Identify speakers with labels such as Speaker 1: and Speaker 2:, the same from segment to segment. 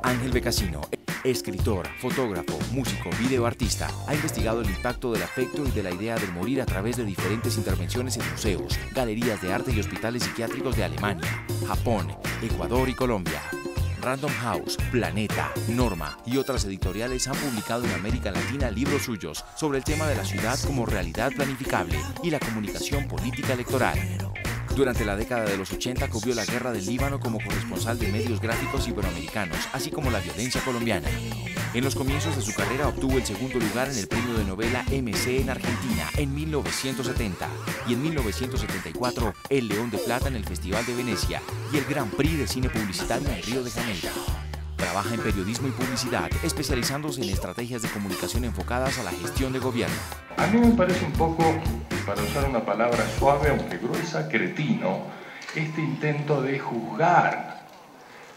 Speaker 1: Ángel Becasino, escritor, fotógrafo, músico, videoartista, ha investigado el impacto del afecto y de la idea del morir a través de diferentes intervenciones en museos, galerías de arte y hospitales psiquiátricos de Alemania, Japón, Ecuador y Colombia. Random House, Planeta, Norma y otras editoriales han publicado en América Latina libros suyos sobre el tema de la ciudad como realidad planificable y la comunicación política electoral. Durante la década de los 80 cubrió la guerra del Líbano como corresponsal de medios gráficos iberoamericanos, así como la violencia colombiana. En los comienzos de su carrera obtuvo el segundo lugar en el premio de novela MC en Argentina en 1970 y en 1974 el León de Plata en el Festival de Venecia y el Grand Prix de Cine Publicitario en Río de Janeiro. Trabaja en periodismo y publicidad, especializándose en estrategias de comunicación enfocadas a la gestión de gobierno.
Speaker 2: A mí me parece un poco, para usar una palabra suave aunque gruesa, cretino, este intento de juzgar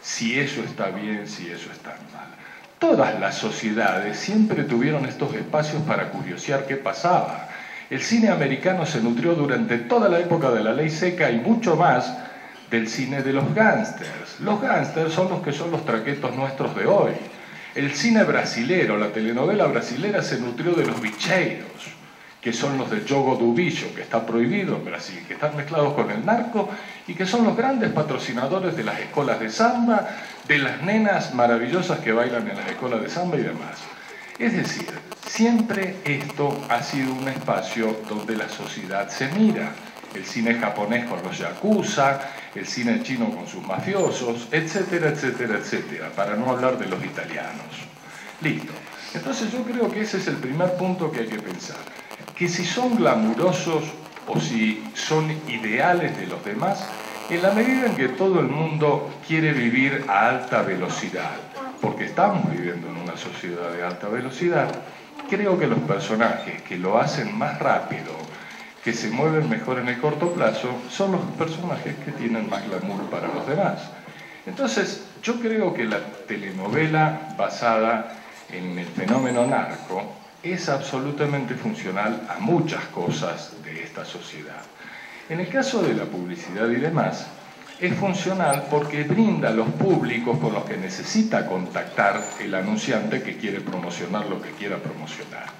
Speaker 2: si eso está bien, si eso está mal. Todas las sociedades siempre tuvieron estos espacios para curiosear qué pasaba. El cine americano se nutrió durante toda la época de la ley seca y mucho más del cine de los gángsters. Los gángsters son los traquetos nuestros de hoy. El cine brasilero, la telenovela brasilera se nutrió de los bicheiros, que son los de Jogo do Bicho, que está prohibido en Brasil, que están mezclados con el narco y que son los grandes patrocinadores de las escuelas de samba, de las nenas maravillosas que bailan en las escuelas de samba y demás. Es decir, siempre esto ha sido un espacio donde la sociedad se mira. El cine japonés con los yakuza, el cine chino con sus mafiosos, etcétera, etcétera, etcétera, para no hablar de los italianos. Listo. Entonces yo creo que ese es el primer punto que hay que pensar. Que si son glamurosos o si son ideales de los demás, en la medida en que todo el mundo quiere vivir a alta velocidad, porque estamos viviendo en una sociedad de alta velocidad, creo que los personajes que lo hacen más rápido, que se mueven mejor en el corto plazo, son los personajes que tienen más glamour para los demás. Entonces, yo creo que la telenovela basada en el fenómeno narco es absolutamente funcional a muchas cosas de esta sociedad. En el caso de la publicidad y demás, es funcional porque brinda a los públicos con los que necesita contactar el anunciante que quiere promocionar lo que quiera promocionar.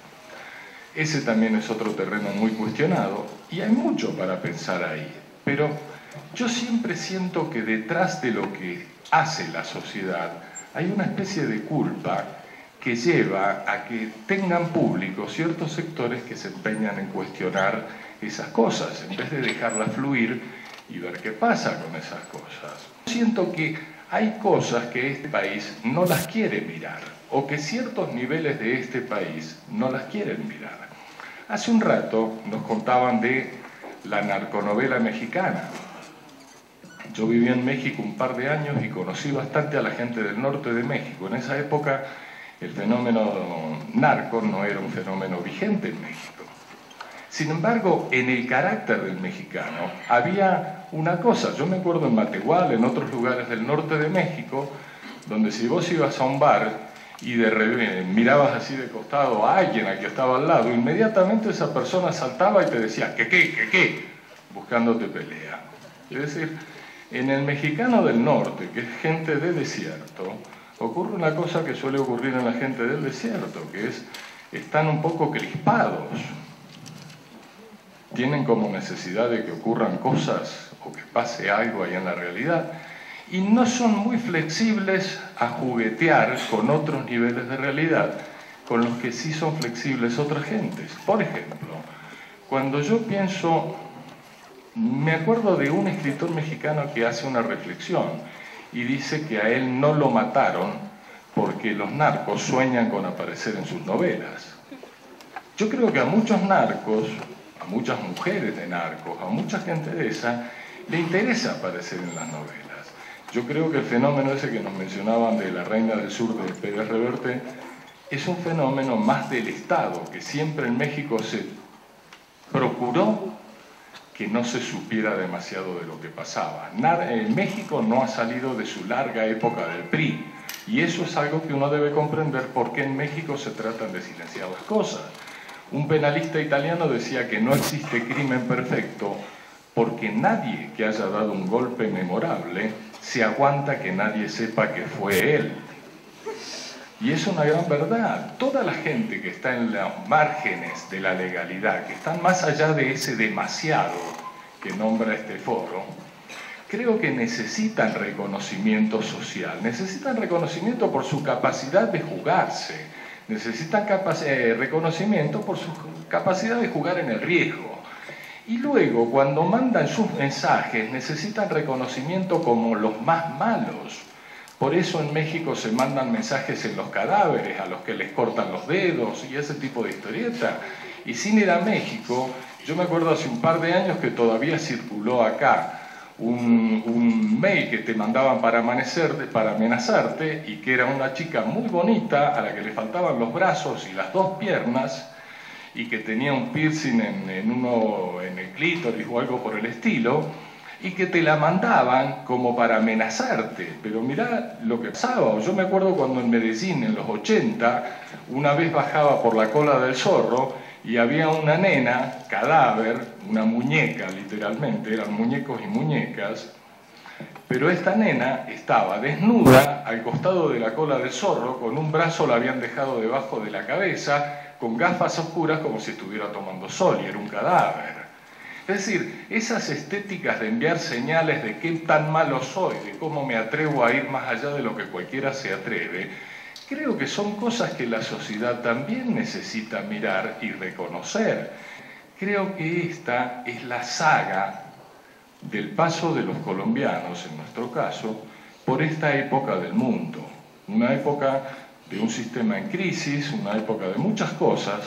Speaker 2: Ese también es otro terreno muy cuestionado y hay mucho para pensar ahí. Pero yo siempre siento que detrás de lo que hace la sociedad hay una especie de culpa que lleva a que tengan público ciertos sectores que se empeñan en cuestionar esas cosas, en vez de dejarlas fluir y ver qué pasa con esas cosas. Siento que hay cosas que este país no las quiere mirar, o que ciertos niveles de este país no las quieren mirar. Hace un rato nos contaban de la narconovela mexicana. Yo viví en México un par de años y conocí bastante a la gente del norte de México. En esa época el fenómeno narco no era un fenómeno vigente en México. Sin embargo, en el carácter del mexicano había una cosa. Yo me acuerdo en Matehuala, en otros lugares del norte de México, donde si vos ibas a un bar y de repente mirabas así de costado a alguien al que estaba al lado, inmediatamente esa persona saltaba y te decía, ¿qué? Buscándote pelea. Es decir, en el mexicano del norte, que es gente de desierto, ocurre una cosa que suele ocurrir en la gente del desierto, que es, están un poco crispados. Tienen como necesidad de que ocurran cosas o que pase algo ahí en la realidad y no son muy flexibles a juguetear con otros niveles de realidad con los que sí son flexibles otras gentes. Por ejemplo, cuando yo pienso, me acuerdo de un escritor mexicano que hace una reflexión y dice que a él no lo mataron porque los narcos sueñan con aparecer en sus novelas. Yo creo que a muchos narcos, a muchas mujeres de narcos, a mucha gente de esa, le interesa aparecer en las novelas. Yo creo que el fenómeno ese que nos mencionaban de La Reina del Sur de Pérez Reverte es un fenómeno más del Estado, que siempre en México se procuró que no se supiera demasiado de lo que pasaba. México no ha salido de su larga época del PRI, y eso es algo que uno debe comprender porque en México se tratan de silenciar las cosas. Un penalista italiano decía que no existe crimen perfecto porque nadie que haya dado un golpe memorable se aguanta que nadie sepa que fue él. Y es una gran verdad. Toda la gente que está en los márgenes de la legalidad, que están más allá de ese demasiado que nombra este foro, creo que necesitan reconocimiento social, necesitan reconocimiento por su capacidad de jugarse, necesitan reconocimiento por su capacidad de jugar en el riesgo. Y luego, cuando mandan sus mensajes, necesitan reconocimiento como los más malos. Por eso en México se mandan mensajes en los cadáveres, a los que les cortan los dedos y ese tipo de historieta. Y sin ir a México, yo me acuerdo hace un par de años que todavía circuló acá un mail que te mandaban para amenazarte y que era una chica muy bonita a la que le faltaban los brazos y las dos piernas y que tenía un piercing en el clítoris o algo por el estilo, y que te la mandaban como para amenazarte. Pero mirá lo que pasaba. Yo me acuerdo cuando en Medellín, en los 80, una vez bajaba por la cola del Zorro y había una nena, cadáver, una muñeca literalmente, eran muñecos y muñecas, pero esta nena estaba desnuda al costado de la cola del Zorro, con un brazo la habían dejado debajo de la cabeza, con gafas oscuras como si estuviera tomando sol, y era un cadáver. Es decir, esas estéticas de enviar señales de qué tan malo soy, de cómo me atrevo a ir más allá de lo que cualquiera se atreve, creo que son cosas que la sociedad también necesita mirar y reconocer. Creo que esta es la saga del paso de los colombianos, en nuestro caso, por esta época del mundo. Una época de un sistema en crisis, una época de muchas cosas,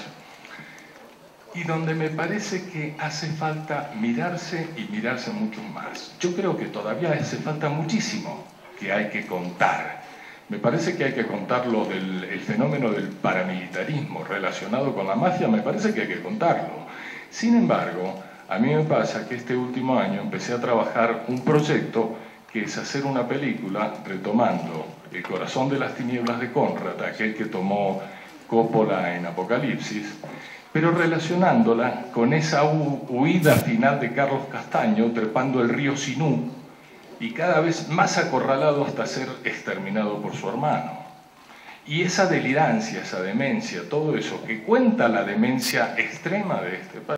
Speaker 2: y donde me parece que hace falta mirarse y mirarse mucho más. Yo creo que todavía hace falta muchísimo que hay que contar. Me parece que hay que contar el fenómeno del paramilitarismo relacionado con la mafia, me parece que hay que contarlo. Sin embargo, a mí me pasa que este último año empecé a trabajar un proyecto que es hacer una película retomando El corazón de las tinieblas de Conrad, aquel que tomó Coppola en Apocalipsis, pero relacionándola con esa huida final de Carlos Castaño trepando el río Sinú y cada vez más acorralado hasta ser exterminado por su hermano. Y esa delirancia, esa demencia, todo eso que cuenta la demencia extrema de este país,